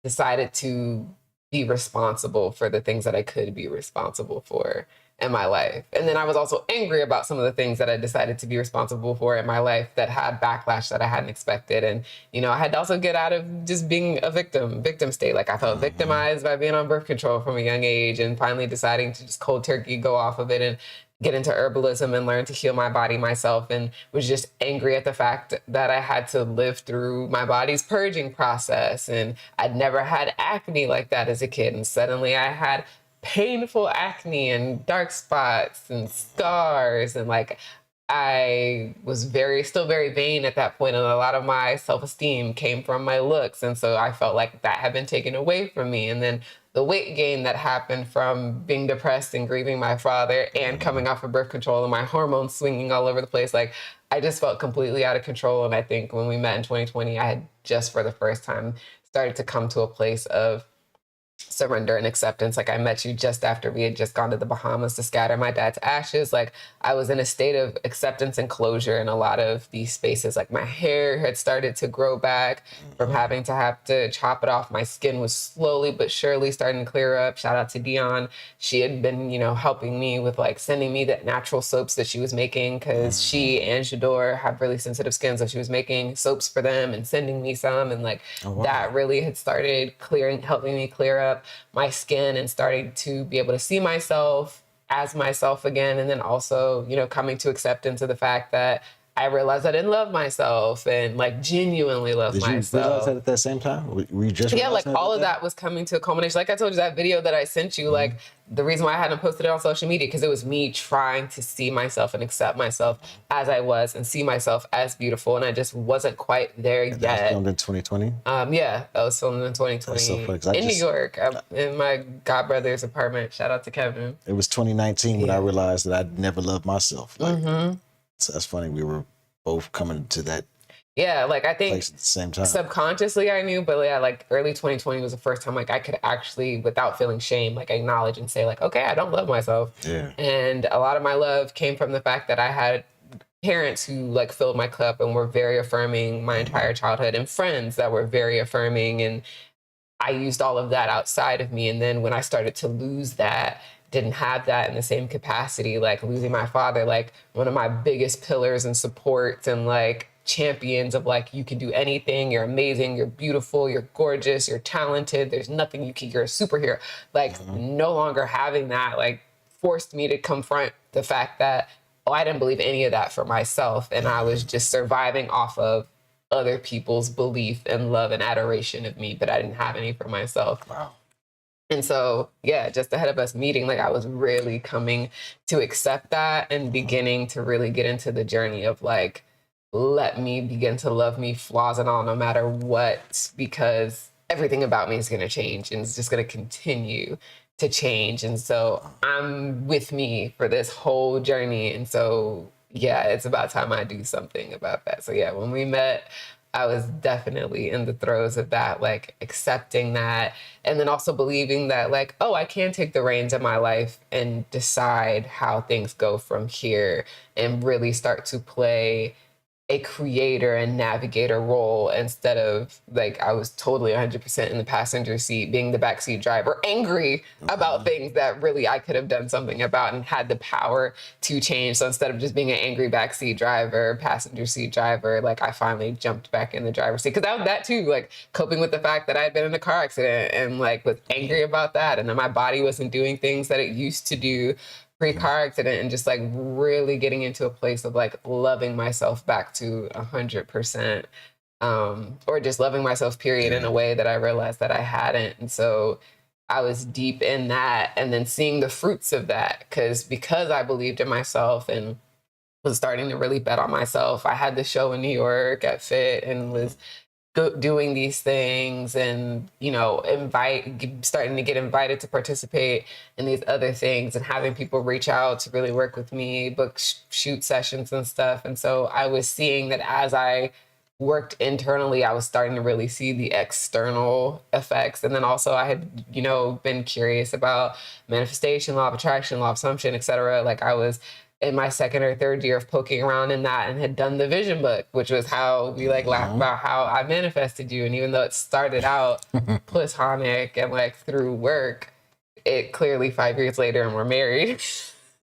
decided to be responsible for the things that I could be responsible for in my life. And then I was also angry about some of the things that I decided to be responsible for in my life that had backlash that I hadn't expected. And, I had to also get out of just being a victim state. Like I felt victimized by being on birth control from a young age, and finally deciding to just cold turkey go off of it and get into herbalism and learn to heal my body myself, and was just angry at the fact that I had to live through my body's purging process. And I'd never had acne like that as a kid. And suddenly I had painful acne and dark spots and scars, and like I was still very vain at that point, and a lot of my self-esteem came from my looks, and so I felt like that had been taken away from me. And then the weight gain that happened from being depressed and grieving my father and coming off of birth control and my hormones swinging all over the place, like I just felt completely out of control. And I think when we met in 2020, I had just for the first time started to come to a place of surrender and acceptance. Like I met you just after we had just gone to the Bahamas to scatter my dad's ashes. Like I was in a state of acceptance and closure in a lot of these spaces. Like my hair had started to grow back from having to have to chop it off. My skin was slowly but surely starting to clear up. Shout out to Dion. She had been, helping me with like sending me the natural soaps that she was making, because she and Shador have really sensitive skin. So she was making soaps for them and sending me some. And like that really had started helping me clear up my skin and starting to be able to see myself as myself again. And then also, coming to acceptance of the fact that I realized I didn't love myself and like genuinely love myself. Did you realize that at that same time? Were you just like all of that was coming to a culmination. Like I told you, that video that I sent you, like the reason why I hadn't posted it on social media, because it was me trying to see myself and accept myself as I was and see myself as beautiful. And I just wasn't quite there yet. That was filmed in 2020? Yeah, that was filmed in 2020 so funny, in New York, in my godbrother's apartment. Shout out to Kevin. It was 2019 when I realized that I'd never loved myself. Like, so that's funny. We were both coming to that. Yeah, like I think place at the same time. Subconsciously I knew, but yeah, like early 2020 was the first time like I could actually, without feeling shame, like acknowledge and say like, okay, I don't love myself. Yeah. And a lot of my love came from the fact that I had parents who like filled my cup and were very affirming my entire childhood, and friends that were very affirming, and I used all of that outside of me. And then when I started to lose that, didn't have that in the same capacity, like losing my father, like one of my biggest pillars and supports and like champions of like, you can do anything, you're amazing, you're beautiful, you're gorgeous, you're talented, there's nothing you're a superhero. Like no longer having that like forced me to confront the fact that, I didn't believe any of that for myself. And I was just surviving off of other people's belief and love and adoration of me, but I didn't have any for myself. Wow. And so, yeah, just ahead of us meeting, like I was really coming to accept that and beginning to really get into the journey of like, let me begin to love me, flaws and all, no matter what, because everything about me is going to change and it's just going to continue to change. And so I'm with me for this whole journey. And so, yeah, it's about time I do something about that. So yeah, when we met, I was definitely in the throes of that, like accepting that, and then also believing that like, I can take the reins of my life and decide how things go from here and really start to play a creator and navigator role, instead of like I was totally 100% in the passenger seat, being the backseat driver, angry about things that really I could have done something about and had the power to change. So instead of just being an angry backseat driver, passenger seat driver, like I finally jumped back in the driver's seat, because that too, like coping with the fact that I had been in a car accident and like was angry about that, and then my body wasn't doing things that it used to do pre-car accident, and just like really getting into a place of like loving myself back to 100%, or just loving myself period in a way that I realized that I hadn't. And so I was deep in that, and then seeing the fruits of that, because I believed in myself and was starting to really bet on myself. I had the show in New York at Fit and was doing these things and, starting to get invited to participate in these other things and having people reach out to really work with me, book shoot sessions and stuff. And so I was seeing that as I worked internally, I was starting to really see the external effects. And then also I had, been curious about manifestation, law of attraction, law of assumption, et cetera. Like I was in my second or third year of poking around in that and had done the vision book, which was how we like laugh about how I manifested you. And even though it started out platonic and like through work, it clearly 5 years later and we're married.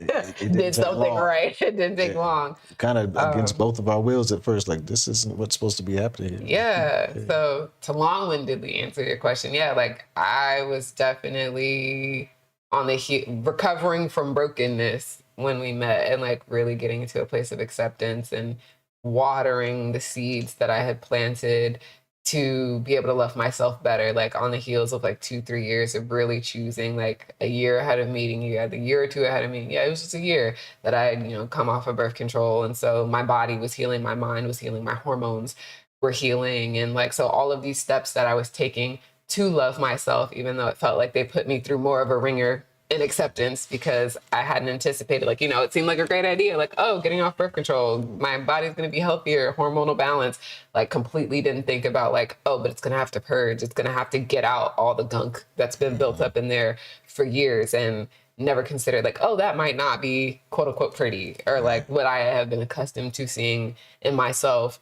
It Did something long. Right. It didn't take long. Kind of against both of our wills at first. Like, this isn't what's supposed to be happening here. Yeah. So to long-windedly answer your question, yeah, like I was definitely on the recovering from brokenness when we met and like really getting into a place of acceptance and watering the seeds that I had planted to be able to love myself better, like on the heels of like 2-3 years of really choosing, like a year ahead of meeting you, the year or two ahead of me. Yeah, it was just a year that I had, come off of birth control. And so my body was healing, my mind was healing, my hormones were healing. And like, so all of these steps that I was taking to love myself, even though it felt like they put me through more of a ringer in acceptance because I hadn't anticipated, like, it seemed like a great idea. Like, oh, getting off birth control, my body's going to be healthier, hormonal balance. Like, completely didn't think about like, oh, but it's going to have to purge. It's going to have to get out all the gunk that's been built up in there for years, and never considered like, oh, that might not be quote unquote pretty, or like what I have been accustomed to seeing in myself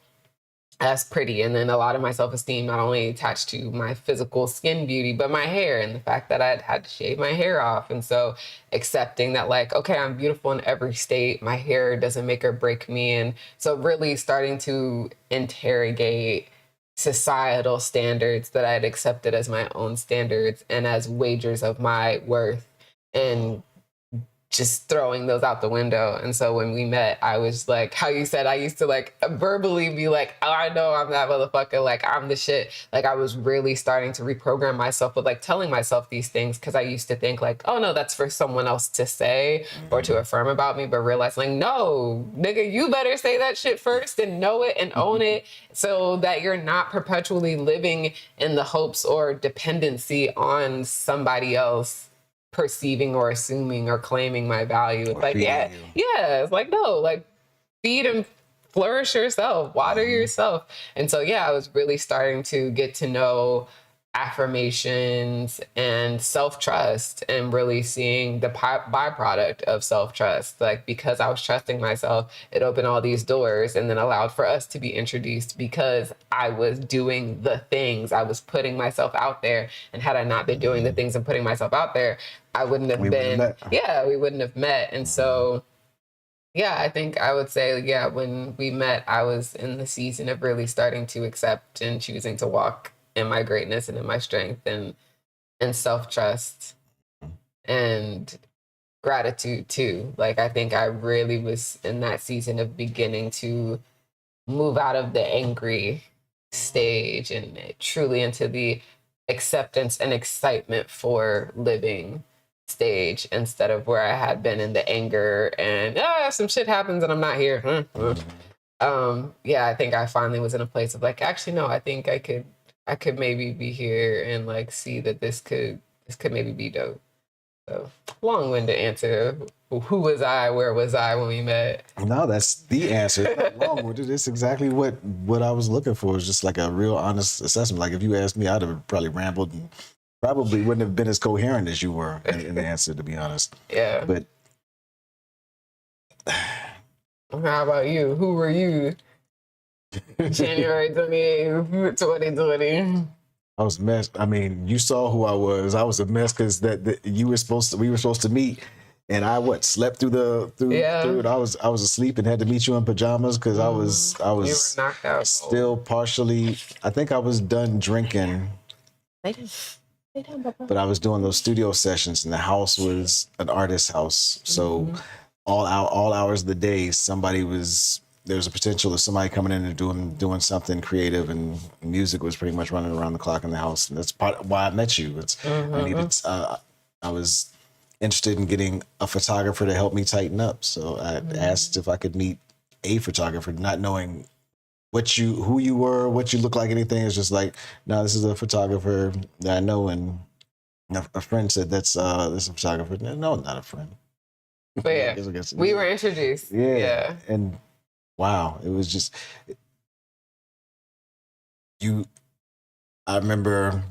as pretty. And then a lot of my self-esteem not only attached to my physical skin beauty, but my hair and the fact that I'd had to shave my hair off. And so accepting that like, okay, I'm beautiful in every state. My hair doesn't make or break me. And so really starting to interrogate societal standards that I'd accepted as my own standards and as wagers of my worth, and just throwing those out the window. And so when we met, I was like, how you said, I used to like verbally be like, oh, I know I'm that motherfucker. Like, I'm the shit. Like, I was really starting to reprogram myself with like telling myself these things, because I used to think like, oh no, that's for someone else to say or to affirm about me, but realizing like, no, nigga, you better say that shit first and know it and own it, so that you're not perpetually living in the hopes or dependency on somebody else perceiving or assuming or claiming my value. It's like, yeah, it's like, no, like feed and flourish yourself, water yourself. And so, yeah, I was really starting to get to know affirmations and self-trust, and really seeing the byproduct of self-trust. Like, because I was trusting myself, it opened all these doors and then allowed for us to be introduced, because I was doing the things, I was putting myself out there. And had I not been doing the things and putting myself out there, I wouldn't have been, we wouldn't have met. And so, yeah, I think I would say, yeah, when we met, I was in the season of really starting to accept and choosing to walk in my greatness and in my strength, and self-trust and gratitude too. Like, I think I really was in that season of beginning to move out of the angry stage and truly into the acceptance and excitement for living stage, instead of where I had been in the anger and some shit happens and I'm not here. I think I finally was in a place of like, actually, no, I think I could maybe be here and like see that this could maybe be dope. So, long-winded answer. Who was I? Where was I when we met? No, that's the answer. Long-winded. It's exactly what I was looking for. It's just like a real honest assessment. Like, if you asked me, I'd have probably rambled and probably wouldn't have been as coherent as you were in the answer, to be honest. Yeah. But how about you? Who were you? January 28th, 2020. I was messed. I mean, you saw who I was. I was a mess because we were supposed to meet, and I slept through it. I was asleep and had to meet you in pajamas because I was you were knocked out. Still partially. I think I was done drinking. But I was doing those studio sessions, and the house was an artist's house. So all hours of the day, there was a potential of somebody coming in and doing something creative, and music was pretty much running around the clock in the house. And that's part of why I met you. I was interested in getting a photographer to help me tighten up. So I asked if I could meet a photographer, not knowing who you were, what you look like, anything. It's just like, no, this is a photographer that I know. And a friend said, this is a photographer. No, not a friend. But yeah, we were introduced. Yeah. And wow, it was just I remember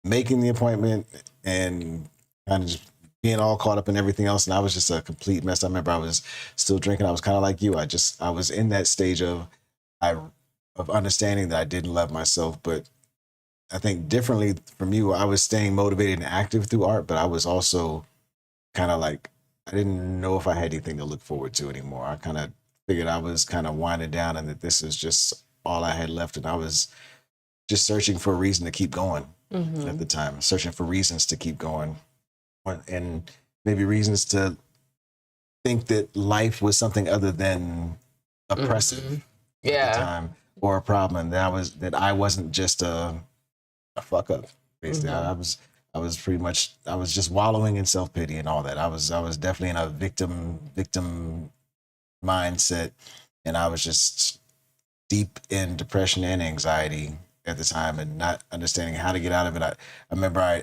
making the appointment and kind of just being all caught up in everything else, and I was just a complete mess. I remember I was still drinking. I was kind of like you. I was in that stage I of understanding that I didn't love myself, but I think differently from you, I was staying motivated and active through art, but I was also kind of like I didn't know if I had anything to look forward to anymore. I kind of figured I was kind of winding down and that this is just all I had left, and I was just searching for a reason to keep going at the time, searching for reasons to keep going, and maybe reasons to think that life was something other than oppressive at the time or a problem. That I wasn't just a fuck up. Basically, I was pretty much I was just wallowing in self pity and all that. I was definitely in a victim mindset, and I was just deep in depression and anxiety at the time, and not understanding how to get out of it. I remember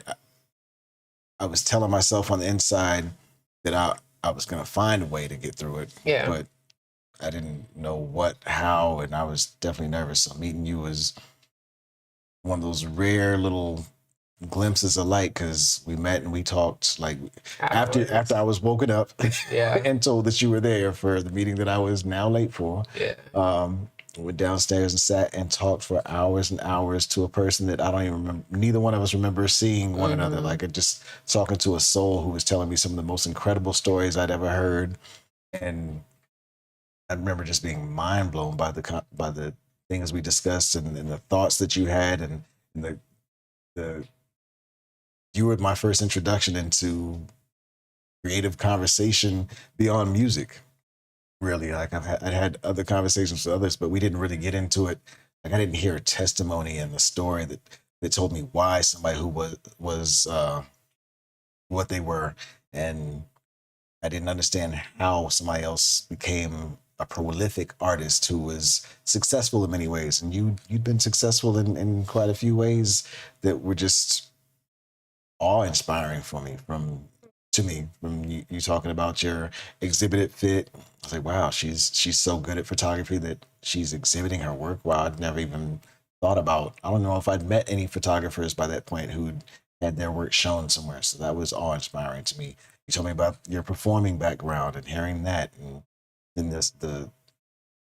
I was telling myself on the inside that I was gonna find a way to get through it, but I didn't know what, how, and I was definitely nervous. So meeting you was one of those rare little glimpses of light, because we met and we talked like after I was woken up and told that you were there for the meeting that I was now late for. Went downstairs and sat and talked for hours and hours to a person that I don't even remember. Neither one of us remember seeing one another. Like just talking to a soul who was telling me some of the most incredible stories I'd ever heard, and I remember just being mind blown by the things we discussed, and the thoughts that you had, and the you were my first introduction into creative conversation beyond music. Really, like I'd had other conversations with others, but we didn't really get into it. Like I didn't hear a testimony and the story that told me why somebody who was what they were, and I didn't understand how somebody else became a prolific artist who was successful in many ways. And you'd been successful in quite a few ways that were just awe-inspiring for me. From you talking about your exhibited fit. I was like, wow, she's so good at photography that she's exhibiting her work. Wow, I'd never even thought about. I don't know if I'd met any photographers by that point who'd had their work shown somewhere. So that was awe-inspiring to me. You told me about your performing background and hearing that, and then the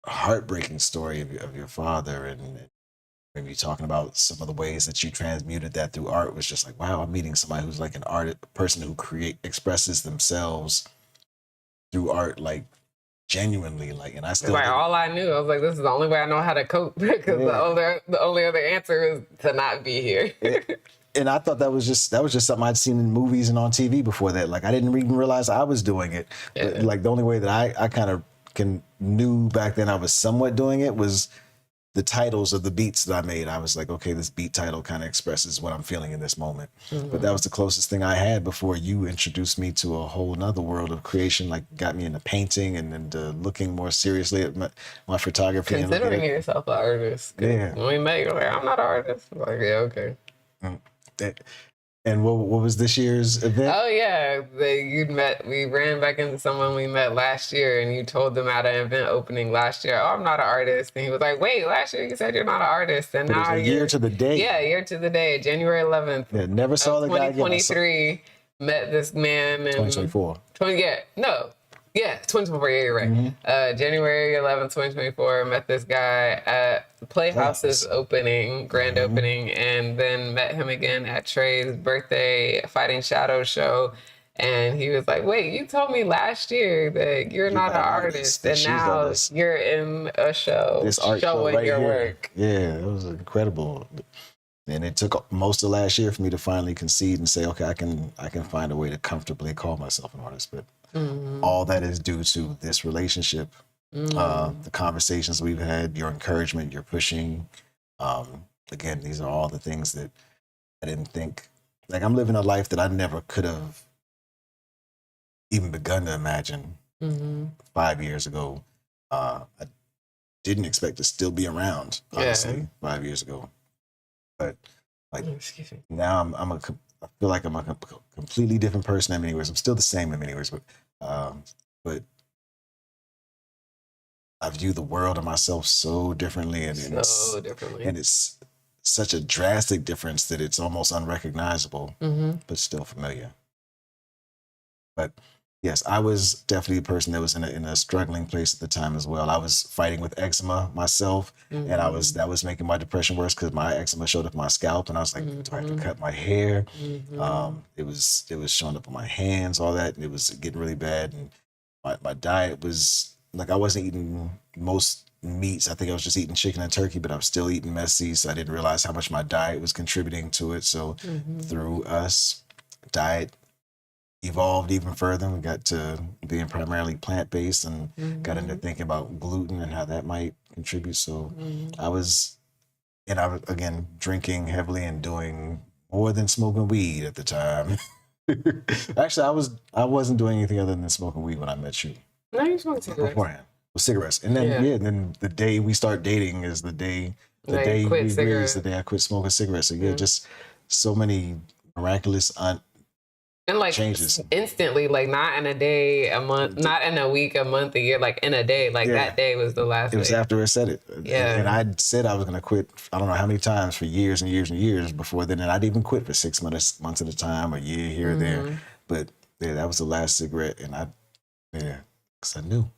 heartbreaking story of your father, and maybe talking about some of the ways that you transmuted that through art was just like, wow, I'm meeting somebody who's like a person who expresses themselves through art, like genuinely, like, and I still like all I knew. I was like, this is the only way I know how to cope, because the only other answer is to not be here. And I thought that was just something I'd seen in movies and on TV before that. Like I didn't even realize I was doing it. But like the only way that I kind of knew back then I was somewhat doing it was the titles of the beats that I made. I was like, okay, this beat title kind of expresses what I'm feeling in this moment. But that was the closest thing I had before you introduced me to a whole nother world of creation, like got me into painting and into looking more seriously at my photography. Considering yourself an artist. Yeah. When we met, you were like, I'm not an artist. I'm like, yeah, okay. And what was this year's event? Oh yeah, we ran back into someone we met last year, and you told them at an event opening last year, oh, I'm not an artist. And he was like, wait, last year you said you're not an artist. And now a year to the day. Yeah, year to the day, January 11th. Yeah, never saw the guy again. 2023, met this man in 2024. 2024, yeah, you're right. January 11th, 2024, met this guy at Playhouse's grand opening, and then met him again at Trey's birthday Fighting Shadows show. And he was like, wait, you told me last year that you're not an artist, and now you're in a show this art showing show right your here. work. Yeah, it was incredible. And it took most of last year for me to finally concede and say, okay, I can find a way to comfortably call myself an artist. But all that is due to this relationship, the conversations we've had, your encouragement, your pushing. Again, these are all the things that I didn't think. Like I'm living a life that I never could have even begun to imagine 5 years ago. I didn't expect to still be around, honestly, 5 years ago. But like now I feel like I'm a completely different person in many ways. I'm still the same in many ways, but I view the world and myself so differently, and it's such a drastic difference that it's almost unrecognizable, but still familiar. But yes, I was definitely a person that was in a struggling place at the time as well. I was fighting with eczema myself, and that was making my depression worse because my eczema showed up on my scalp, and I was like, do I have to cut my hair? It was showing up on my hands, all that, and it was getting really bad. And my diet was like I wasn't eating most meats. I think I was just eating chicken and turkey, but I was still eating messy, so I didn't realize how much my diet was contributing to it. So through us, diet evolved even further. We got to being primarily plant-based and got into thinking about gluten and how that might contribute. So I was again drinking heavily and doing more than smoking weed at the time. Actually, I wasn't doing anything other than smoking weed when I met you. No, you smoke cigarettes. Beforehand. With cigarettes. And then and then the day we start dating is the day you quit we agree cigarettes. is the day I quit smoking cigarettes. So just so many miraculous and like changes instantly, like not in a day, a month, not in a week, a month, a year, like in a day. Like that day was the last It was day. after I said it. Yeah. And I said I was going to quit, I don't know how many times, for years and years and years before then. And I'd even quit for 6 months at a time, a year here or there. But that was the last cigarette. And because I knew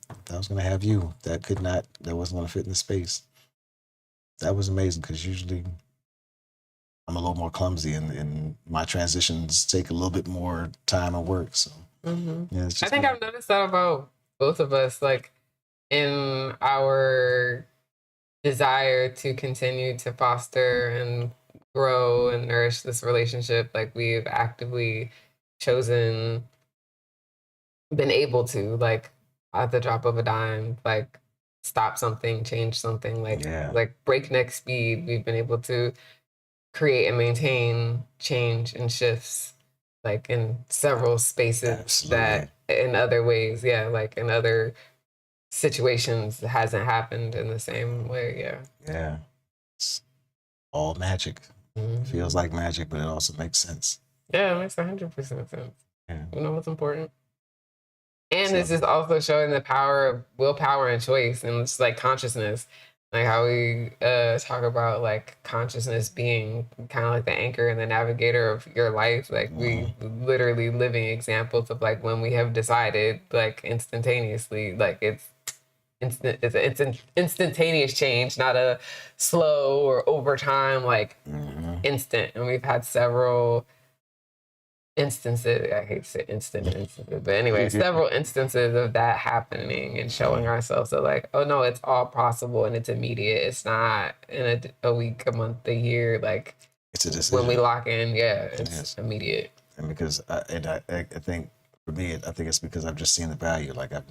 if I was going to have you, that wasn't going to fit in the space. That was amazing because usually I'm a little more clumsy and my transitions take a little bit more time and work. So it's just I think I've noticed that about both of us, like in our desire to continue to foster and grow and nourish this relationship. Like we've actively chosen, been able to, like at the drop of a dime, like stop something, change something, like breakneck speed. We've been able to create and maintain change and shifts, like in several spaces that in other ways, like in other situations hasn't happened in the same way. Yeah. It's all magic. It feels like magic, but it also makes sense. Yeah, it makes 100% sense. Yeah. You know what's important? And this is also showing the power of willpower and choice and it's like consciousness. Like how we talk about like consciousness being kind of like the anchor and the navigator of your life. Like we literally living examples of like when we have decided like instantaneously, like it's an instantaneous change, not a slow or over time, like instant. And we've had several instances, I hate to say instances, but anyway, several instances of that happening and showing ourselves that like, oh no, it's all possible and it's immediate. It's not in a week, a month, a year. Like it's a decision. When we lock in, it's immediate. And because I think for me, I think it's because I've just seen the value. Like I've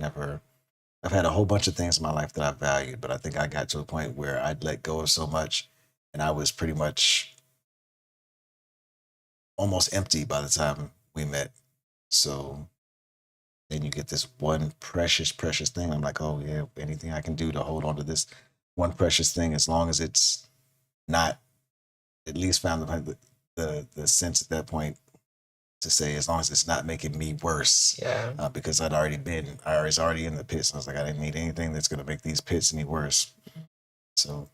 had a whole bunch of things in my life that I valued, but I think I got to a point where I'd let go of so much and I was pretty much almost empty by the time we met. So then you get this one precious thing. I'm like, oh yeah, anything I can do to hold on to this one precious thing, as long as it's not, at least found the sense at that point to say, as long as it's not making me worse. Because I was already in the pits. And I was like, I didn't need anything that's going to make these pits any worse. So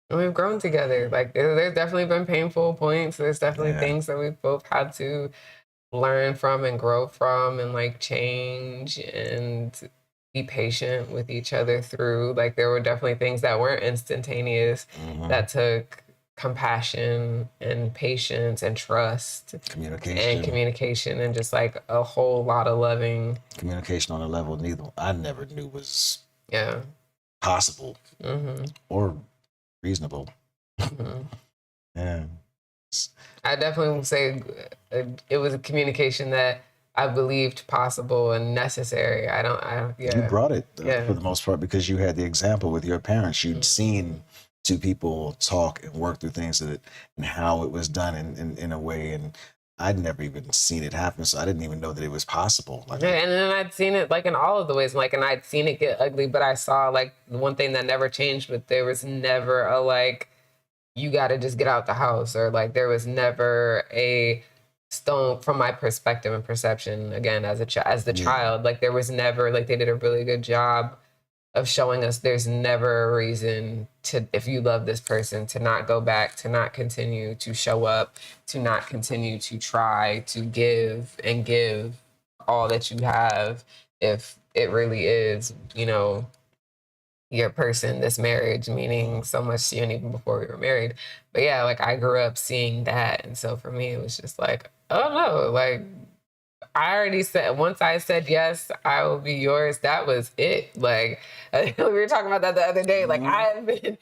we've grown together. Like there's definitely been painful points. There's definitely things that we've both had to learn from and grow from and like change and be patient with each other through. Like there were definitely things that weren't instantaneous that took compassion and patience and trust, communication and just like a whole lot of loving communication on a level I never knew was possible or reasonable. I definitely would say it was a communication that I believed possible and necessary. You brought it for the most part because you had the example with your parents. You'd seen two people talk and work through things and how it was done in a way, and I'd never even seen it happen, so I didn't even know that it was possible. And then I'd seen it like in all of the ways, like, and I'd seen it get ugly, but I saw like the one thing that never changed, but there was never a like, you got to just get out the house, or like there was never a stone from my perspective and perception. Again, as the child, like there was never like they did a really good job of showing us there's never a reason to, if you love this person, to not go back, to not continue to show up, to not continue to try to give and give all that you have, if it really is, you know, your person, this marriage meaning so much to you, and even before we were married. But yeah, like I grew up seeing that. And so for me, it was just like, oh no, like I already said, once I said yes, I will be yours. That was it. Like we were talking about that the other day. Like I've been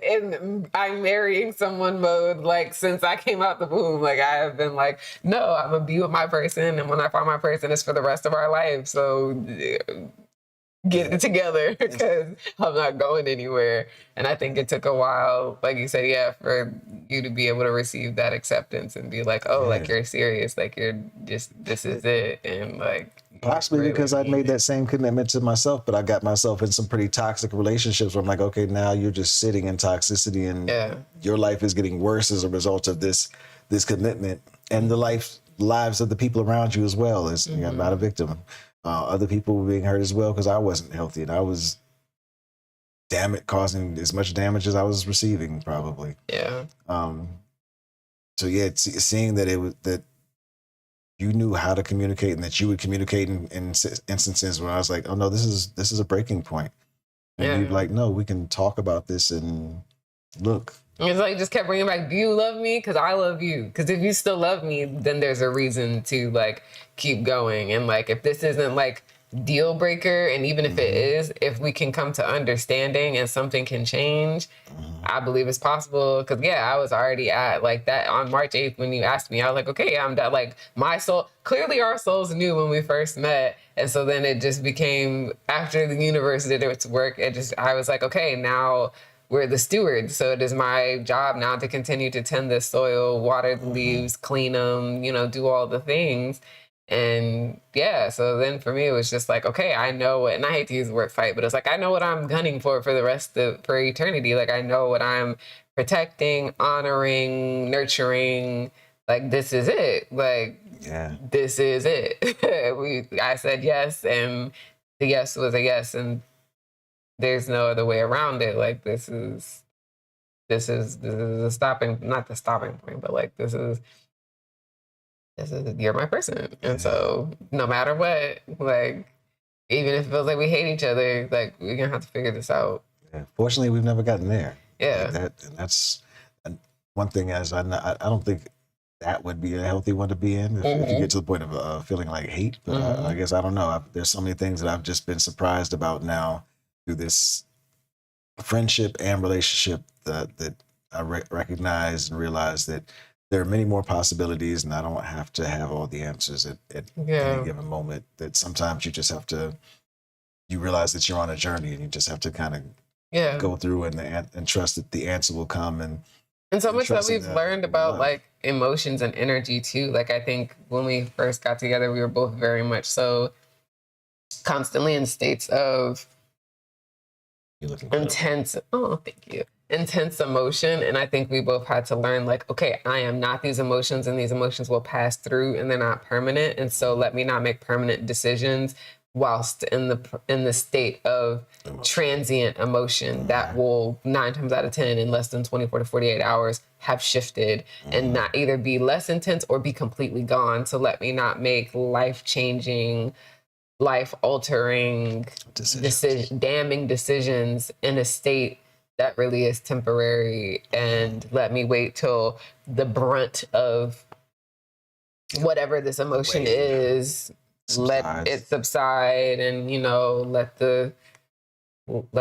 in I'm marrying someone mode like since I came out the womb. Like I have been like, no, I'm gonna be with my person, and when I find my person, it's for the rest of our life. So get it together because I'm not going anywhere. And I think it took a while, like you said, yeah, for you to be able to receive that acceptance and be like, oh, like you're serious, like you're just, this is it. And like, Possibly really because I'd made that same commitment to myself, but I got myself in some pretty toxic relationships where I'm like, okay, now you're just sitting in toxicity, and your life is getting worse as a result of this commitment, and the lives of the people around you as well. As you're not a victim. Other people were being hurt as well because I wasn't healthy, and I was causing as much damage as I was receiving, probably. Yeah. So yeah, seeing that that you knew how to communicate, and that you would communicate in instances where I was like, oh no, this is a breaking point. And you'd like, no, we can talk about this and look. It's like just kept bringing back, do you love me? Because I love you. Because if you still love me, then there's a reason to like keep going. And like if this isn't like deal breaker, and even if it is, if we can come to understanding and something can change, I believe it's possible. Because yeah, I was already at like that on March 8th when you asked me. I was like, okay, I'm that, like my soul. Clearly our souls knew when we first met. And so then it just became, after the universe did its work, I was like, okay, now we're the stewards. So it is my job now to continue to tend this soil, water the leaves, clean them, you know, do all the things. And yeah, so then for me, it was just like, okay, I know what, and I hate to use the word fight, but it's like, I know what I'm gunning for the rest of, for eternity. Like I know what I'm protecting, honoring, nurturing. Like, this is it. Like, this is it. I said yes, and the yes was a yes, and there's no other way around it. Like this is the stopping, not the stopping point, but like this is you're my person. And so no matter what, like even if it feels like we hate each other, like we're gonna have to figure this out. Fortunately, we've never gotten there. Yeah. Like that's one thing. As I don't think that would be a healthy one to be in if you get to the point of feeling like hate. But I guess I don't know. There's so many things that I've just been surprised about now through this friendship and relationship that I recognize and realize that there are many more possibilities, and I don't have to have all the answers at any given moment. That sometimes you just have to, you realize that you're on a journey, and you just have to kind of go through and trust that the answer will come. And so much that we've learned about like emotions and energy too. Like I think when we first got together, we were both very much so constantly in states of intense, thank you, intense emotion. And I think we both had to learn like, okay, I am not these emotions, and these emotions will pass through, and they're not permanent. And so let me not make permanent decisions whilst in the state of transient emotion that will 9 times out of 10 in less than 24 to 48 hours have shifted and not either be less intense or be completely gone. So let me not make life-changing, life-altering, damning decisions in a state that really is temporary, and let me wait till the brunt of whatever this emotion is, let it subside, and you know, let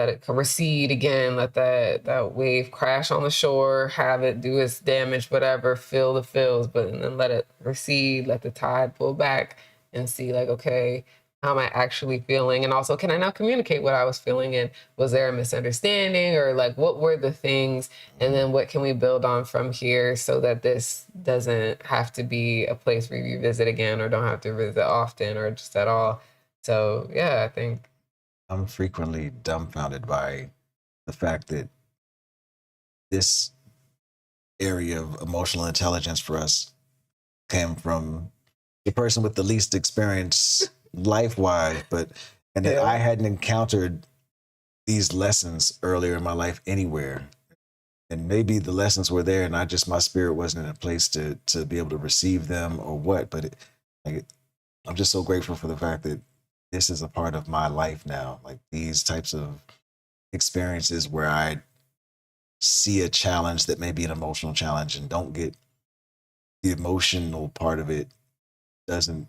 it recede again, let that wave crash on the shore, have it do its damage, whatever, feel the feels, but then let it recede, let the tide pull back, and see like, okay, how am I actually feeling? And also, can I now communicate what I was feeling? And was there a misunderstanding, or like what were the things? And then what can we build on from here so that this doesn't have to be a place where you visit again, or don't have to visit often, or just at all. So yeah, I think I'm frequently dumbfounded by the fact that this area of emotional intelligence for us came from the person with the least experience life-wise, and that I hadn't encountered these lessons earlier in my life anywhere. And maybe the lessons were there and I just, my spirit wasn't in a place to be able to receive them or what, but like, I'm just so grateful for the fact that this is a part of my life now. Like these types of experiences where I see a challenge that may be an emotional challenge and don't get the emotional part of it doesn't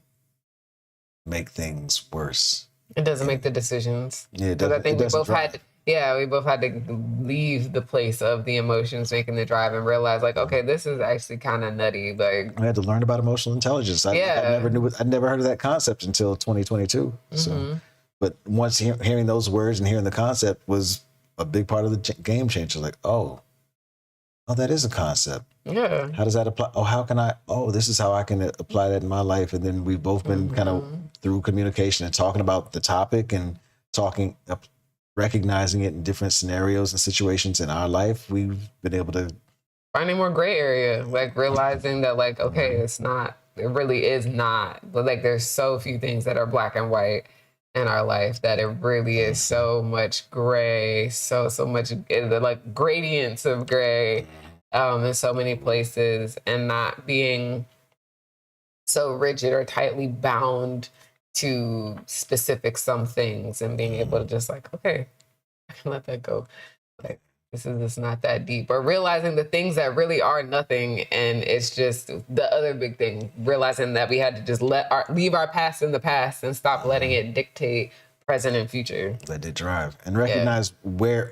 make things worse. It doesn't And make the decisions. yeah, it Because I doesn't, think it doesn't drive. we both had to leave the place of the emotions making the drive and realize, like, okay, this is actually kind of nutty. Like, I had to learn about emotional intelligence. I yeah. never knew, I'd never heard of that concept until 2022. So, but once hearing those words and hearing the concept was a big part of the game changer. Like, oh, that is a concept. Yeah. How does that apply? Oh, how can I? Oh, this is how I can apply that in my life. And then we've both been kind of through communication and talking about the topic and talking, recognizing it in different scenarios and situations in our life. We've been able to finding more gray area, like realizing that, like, okay, it's not, it really is not, but like there's so few things that are black and white in our life that it really is so much gray, so much like gradients of gray in so many places, and not being so rigid or tightly bound to specific some things and being able to just like, okay, I can let that go. Like, this is just not that deep. Or realizing the things that really are nothing, and it's just the other big thing, realizing that we had to just leave our past in the past and stop letting it dictate present and future. let it drive and recognize where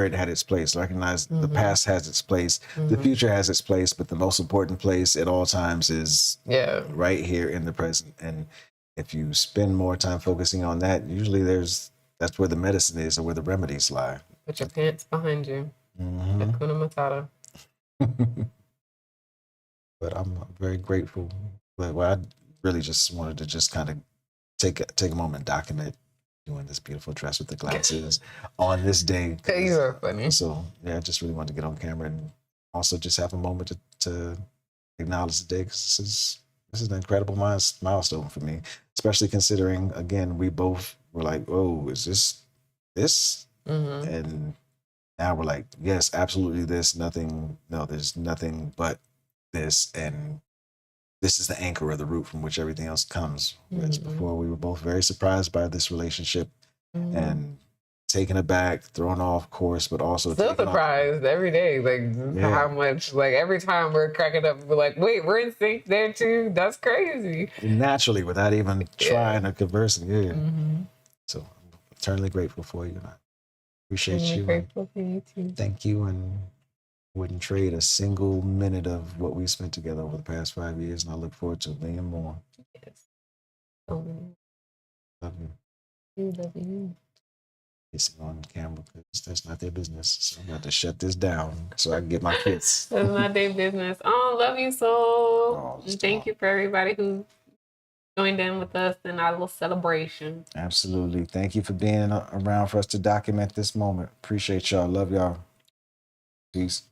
it had its place. Recognize the past has its place, the future has its place, but the most important place at all times is right here in the present. And if you spend more time focusing on that, usually that's where the medicine is or where the remedies lie. Put your pants behind you. Hakuna Matata. But I'm very grateful. But I really just wanted to just kind of take a moment and document doing this beautiful dress with the glasses on this day. You are funny. So yeah, I just really wanted to get on camera and also just have a moment to acknowledge the day, because this is an incredible milestone for me, especially considering, again, we both were like, oh, is this? And now we're like, yes, absolutely this, there's nothing but this, and this is the anchor or the root from which everything else comes. Whereas before we were both very surprised by this relationship and taken aback, thrown off course, but also still surprised every day, like how much, like every time we're cracking up, we're like, wait, we're in sync there too. That's crazy. Naturally, without even trying or conversing. So I'm eternally grateful for you, and I appreciate you. Grateful for you too. Thank you, and wouldn't trade a single minute of what we spent together over the past 5 years, and I look forward to a million more. Yes. Love you. Love you. Kissing on camera, because that's not their business. So I'm about to shut this down so I can get my kiss. That's not their business. Oh, love you so. Thank you for everybody who joined in with us in our little celebration. Absolutely. Thank you for being around for us to document this moment. Appreciate y'all. Love y'all. Peace.